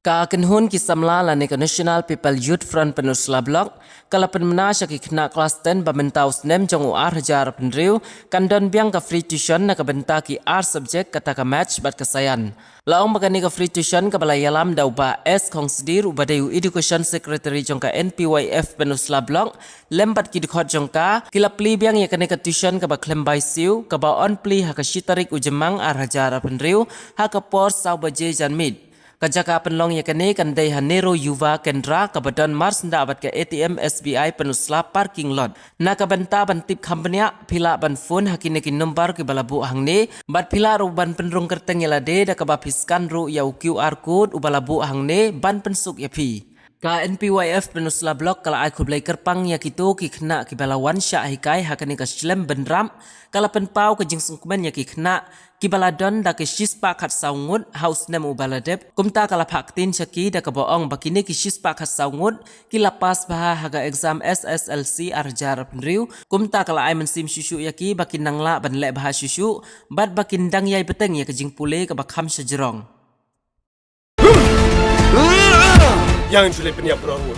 Kaakenhun kisamla la neka National People Youth Front Peninsula Block kala penmena syaki kena kelas 10 bamentau snem jong UR hajar penriu kandon biang ka free tuition na kabenta ki R subject kata ka match bat kasayan. Laong magani ka free tuition ka balayalam daw ba S kongsidir ubadayu Education Secretary jong ka NPYF Peninsula Block lembat ki dikhot jong ka kilapli biang ya kaneka tuition ka ba klembay siu ka ba on pli ha ka shitarik ujemang R hajar penriu ha ka por saw baje janmid. Kajaka penlong ya kene kandai Hanero Yuva Kendra kabadan Mars nda abat ke ATM SBI Peninsula parking lot. Na kabenta bantip company pila ban phone hakine kin number ke balabu hangne bat pila ru ban penrung kerteng yalade da kababiskan ru ya QR code ubalabu hangne ban pensuk ya pi. Ka NPYF Peninsula Block kala ai kublai kerpang ya kitu ki kena ki balawan sya hikai hakane ka slem benram kala penpau ke jingsung kumen ya ki kena ki baladon da ke shispa khat saungut house nem ubaladep kumta kala phaktin syaki da ka boong bakine ki shispa khat saungut ki lapas bah haga exam SSLC arjar penriu kumta kala ai mensim syusyu ya ki bakin nangla ban le bah syusyu bat bakin dang yai beteng ya ke jing pule ka bakham sejrong. Yang sulit peniap berawal.